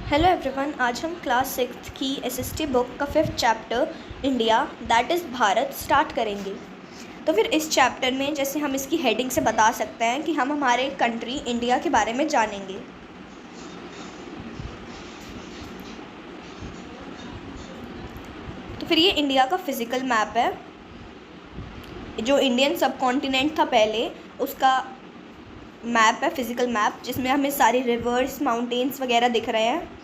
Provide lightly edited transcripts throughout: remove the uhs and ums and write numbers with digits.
Hello everyone, आज हम class 6 की एसएसटी बुक का 5th chapter India that is Bharat start करेंगे। तो फिर इस चैप्टर में जैसे हम इसकी हेडिंग से बता सकते हैं कि हम हमारे कंट्री इंडिया के बारे में जानेंगे। तो फिर ये इंडिया का फिज़िकल मैप है, जो इंडियन सब कॉन्टिनेंट था पहले उसका मैप है, फिज़िकल मैप, जिसमें हमें सारी रिवर्स माउंटेन्स वगैरह दिख रहे हैं।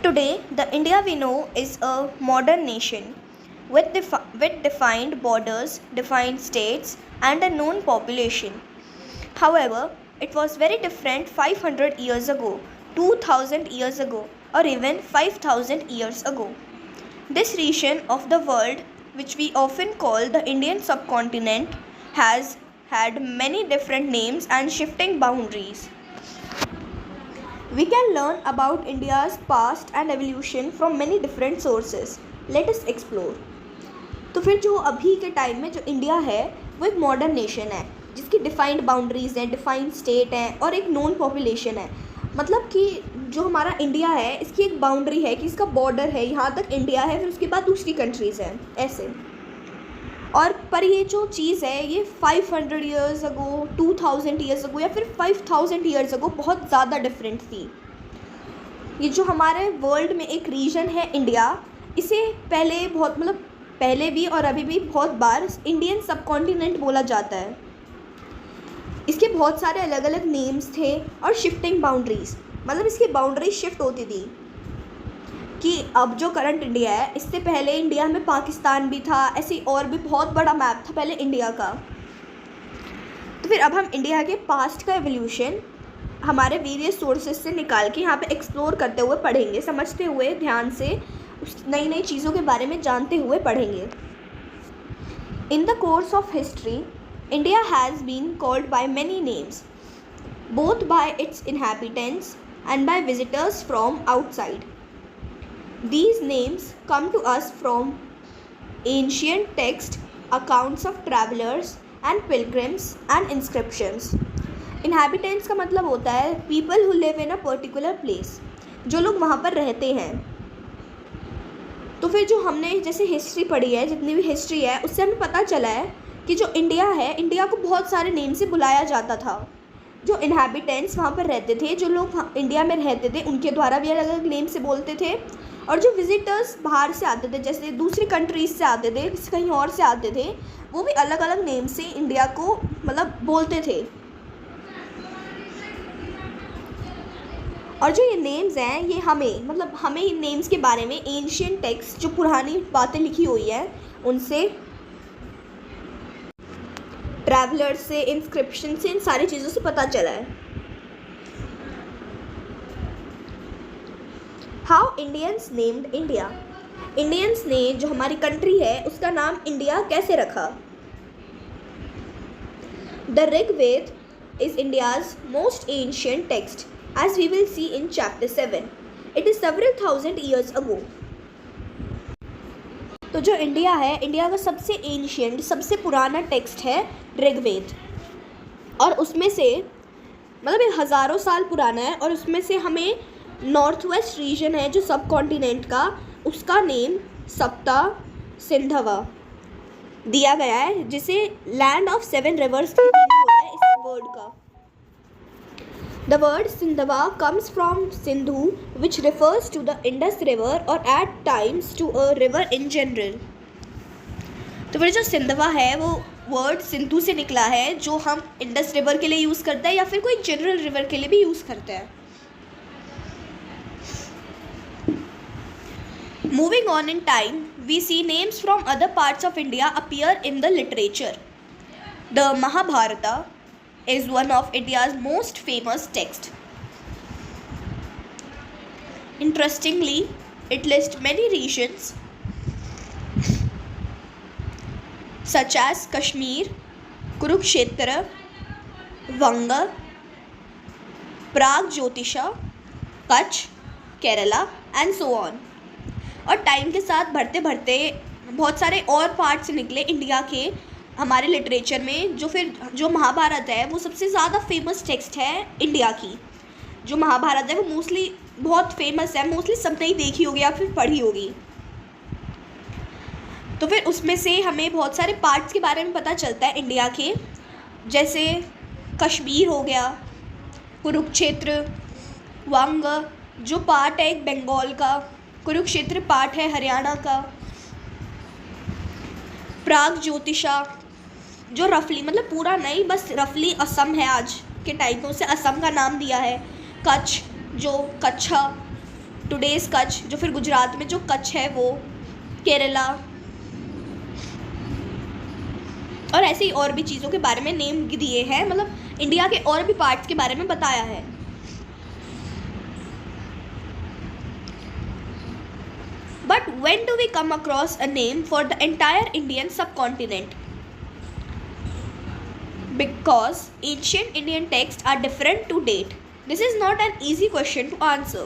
Today, the India we know is a modern nation with defined borders, defined states, and a known population. However, it was very different 500 years ago, 2000 years ago, or even 5000 years ago. This region of the world, which we often call the Indian subcontinent, has had many different names and shifting boundaries. We can learn about India's past and evolution from many different sources. Let us explore. तो फिर जो अभी के time में जो India है वो एक मॉडर्न नेशन है जिसकी डिफाइंड बाउंड्रीज़ हैं, डिफाइंड स्टेट हैं और एक नोन पॉपुलेशन है। मतलब कि जो हमारा इंडिया है इसकी एक बाउंड्री है कि इसका बॉर्डर है, यहाँ तक इंडिया है, फिर उसके बाद दूसरी कंट्रीज़ हैं ऐसे। और पर ये जो चीज़ है ये 500 ईयर्स अगो, 2000 ईयर्स अगो या फिर 5000 ईयर्स अगो बहुत ज़्यादा डिफरेंट थी। ये जो हमारे वर्ल्ड में एक रीजन है इंडिया, इसे पहले बहुत पहले भी और अभी भी बहुत बार इंडियन सब कॉन्टिनेंट बोला जाता है। इसके बहुत सारे अलग अलग नेम्स थे और शिफ्टिंग बाउंड्रीज़, मतलब इसकी बाउंड्री शिफ्ट होती थी कि अब जो करंट इंडिया है इससे पहले इंडिया में पाकिस्तान भी था, ऐसी और भी बहुत बड़ा मैप था पहले इंडिया का। तो फिर अब हम इंडिया के पास्ट का एवोल्यूशन हमारे वेरियस सोर्सेज से निकाल के यहाँ पे एक्सप्लोर करते हुए पढ़ेंगे, समझते हुए ध्यान से उस नई नई चीज़ों के बारे में जानते हुए पढ़ेंगे। In the course of history India has been called by many names, both by its inhabitants and by visitors from outside. These names come to us from ancient texts, accounts of travelers and pilgrims and inscriptions. Inhabitants का मतलब होता है people who live in a particular place, जो लोग वहाँ पर रहते हैं। तो फिर जो हमने जैसे हिस्ट्री पढ़ी है, जितनी भी हिस्ट्री है उससे हमें पता चला है कि जो इंडिया है, इंडिया को बहुत सारे नेम से बुलाया जाता था। जो इनहैबिटेंट्स वहाँ पर रहते थे, जो लोग इंडिया में रहते थे, उनके द्वारा भी अलग अलग नेम से बोलते थे। और जो विजिटर्स बाहर से आते थे, जैसे दूसरी कंट्रीज़ से आते थे, कहीं और से आते थे, वो भी अलग अलग नेम से इंडिया को बोलते थे। और जो ये नेम्स हैं ये हमें इन नेम्स के बारे में एंशिएंट टेक्स्ट, जो पुरानी बातें लिखी हुई हैं उनसे, ट्रैवलर्स से, इंस्क्रिप्शन से, इन सारी चीज़ों से पता चला है। How Indians named India, Indians ने जो हमारी कंट्री है उसका नाम इंडिया कैसे रखा। The Rigveda is India's most ancient text as we will see in chapter 7. It is several thousand years ago. तो जो इंडिया है, इंडिया का सबसे एंशिएंट, सबसे पुराना टेक्स्ट है ऋग्वेद, और उसमें से ये हज़ारों साल पुराना है। और उसमें से हमें नॉर्थ वेस्ट रीजन है जो सब कॉन्टिनेंट का, उसका नेम सप्ता सिंधवा दिया गया है, जिसे लैंड ऑफ 7 रिवर्स भी होता है इस वर्ड का। The word Sindhava comes from Sindhu which refers to the Indus river और at times to a river in general. तो फिर जो सिंधवा है वो वर्ड सिंधु से निकला है, जो हम इंडस रिवर के लिए यूज़ करते हैं या फिर कोई जनरल रिवर के लिए भी यूज़ करते हैं। Moving on in time, we see names from other parts of India appear in the literature. The Mahabharata is one of India's most famous texts. Interestingly, it lists many regions such as Kashmir, Kurukshetra, Vanga, Pragjyotisha, Kutch, Kerala and so on. और time के साथ बढ़ते बढ़ते बहुत सारे और parts निकले India के, हमारे लिटरेचर में जो महाभारत है वो सबसे ज़्यादा फेमस टेक्स्ट है इंडिया की। जो महाभारत है वो मोस्टली बहुत फेमस है, मोस्टली सबने ही देखी होगी या फिर पढ़ी होगी। तो फिर उसमें से हमें बहुत सारे पार्ट्स के बारे में पता चलता है इंडिया के, जैसे कश्मीर हो गया, कुरुक्षेत्र, वांग जो पार्ट है एक बंगाल का, कुरुक्षेत्र पार्ट है हरियाणा का, प्राग ज्योतिषा जो रफली मतलब पूरा नहीं बस रफली असम है आज के टाइम में, उसे असम का नाम दिया है। कच्छ जो कच्छा टुडेज कच्छ जो फिर गुजरात में जो कच्छ है वो, केरला, और ऐसे ही और भी चीज़ों के बारे में नेम दिए हैं, मतलब इंडिया के और भी पार्ट्स के बारे में बताया है। But when do we come across a name for the entire Indian subcontinent? Because ancient Indian texts are different to date. This is not an easy question to answer.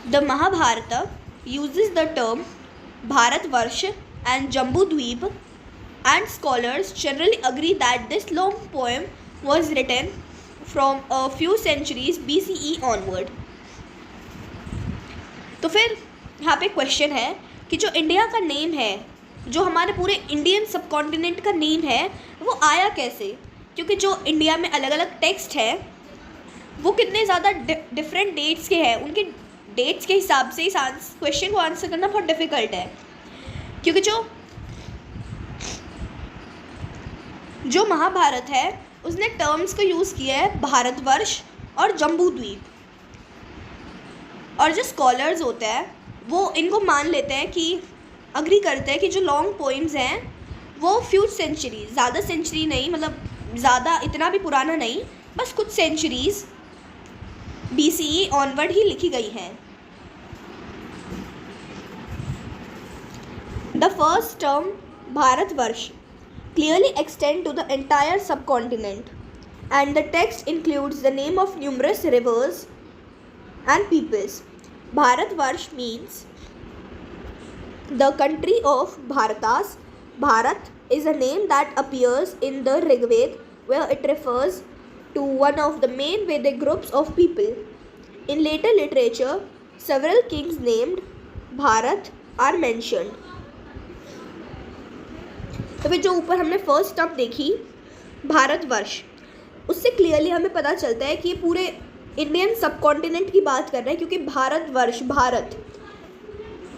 The Mahabharata uses the term Bharatvarsh and Jambudweep, and scholars generally agree that this long poem was written from a few centuries BCE onward. तो फिर यहाँ पे question है कि जो India का name है, जो हमारे पूरे इंडियन सब कॉन्टिनेंट का नेम है, वो आया कैसे? क्योंकि जो इंडिया में अलग अलग टेक्स्ट है वो कितने ज़्यादा डिफरेंट डेट्स के हैं, उनके डेट्स के हिसाब से इस क्वेश्चन को आंसर करना बहुत डिफ़िकल्ट है। क्योंकि जो महाभारत है उसने टर्म्स को यूज़ किया है भारतवर्ष और जम्बूद्वीप, और जो स्कॉलर्स होते हैं वो इनको मान लेते हैं कि अग्री करते हैं कि जो लॉन्ग पोइम्स हैं वो फ्यू सेंचुरी, ज़्यादा सेंचुरी नहीं, मतलब ज़्यादा इतना भी पुराना नहीं, बस कुछ सेंचुरीज़ BCE ऑनवर्ड ही लिखी गई हैं। The first term Bharatvarsh clearly extend to the entire subcontinent, and the text includes the name of numerous rivers and peoples. Bharatvarsh means the country of Bharatas. Bharat is a name that appears in the Rigveda, where it refers to one of the main Vedic groups of people. In later literature, several kings named Bharat are mentioned. तो फिर जो ऊपर हमने first term देखी भारतवर्ष, उससे clearly हमें पता चलता है कि पूरे इंडियन सब कॉन्टिनेंट की बात कर रहे हैं, क्योंकि भारतवर्ष भारत,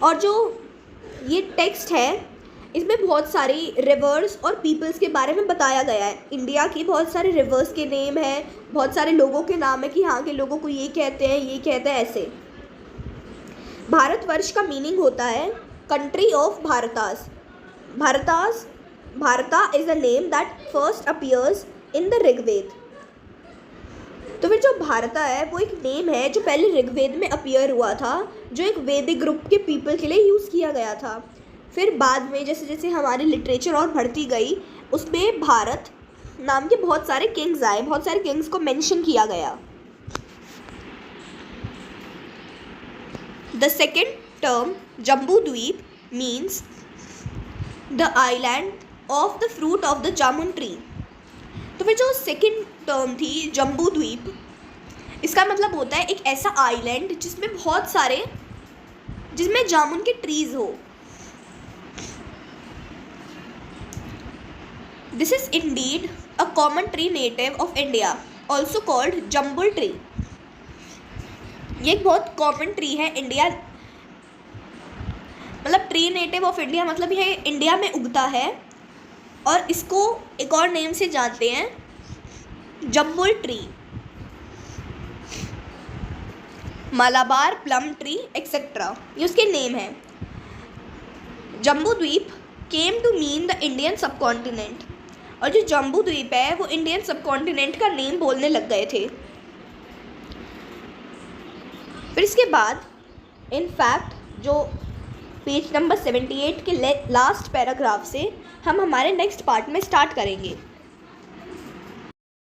और जो ये टेक्स्ट है इसमें बहुत सारी रिवर्स और पीपल्स के बारे में बताया गया है। इंडिया की बहुत सारे रिवर्स के नेम हैं, बहुत सारे लोगों के नाम है कि यहाँ के लोगों को ये कहते हैं, ये कहते हैं, ऐसे। भारतवर्ष का मीनिंग होता है country of Bharatas. Bharata is a name that first appears in the Rigveda. तो फिर जो भारता है वो एक नेम है जो पहले ऋग्वेद में अपीयर हुआ था, जो एक वैदिक ग्रुप के पीपल के लिए यूज़ किया गया था। फिर बाद में जैसे जैसे हमारी लिटरेचर और बढ़ती गई, उसमें भारत नाम के बहुत सारे किंग्स आए, बहुत सारे किंग्स को मेंशन किया गया। The second term Jambudvipa means the island of the fruit of the jamun tree. तो फिर जो सेकेंड टर्म थी जम्बूद्वीप, इसका मतलब होता है एक ऐसा आइलैंड जिसमें जामुन के ट्रीज हो। This is indeed a common tree native of India, also called jambul tree. ये एक बहुत कॉमन ट्री है इंडिया, मतलब ट्री नेटिव ऑफ इंडिया मतलब ये इंडिया में उगता है, और इसको एक और नेम से जानते हैं jambul tree, Malabar plum tree etcetera, ये उसके नेम है। Jambudvipa came to mean the Indian subcontinent, और जो जम्बूद्वीप है वो इंडियन सब कॉन्टिनेंट का नेम बोलने लग गए थे। फिर इसके बाद इनफैक्ट जो पेज नंबर 78 के लास्ट पैराग्राफ से हम हमारे नेक्स्ट पार्ट में स्टार्ट करेंगे।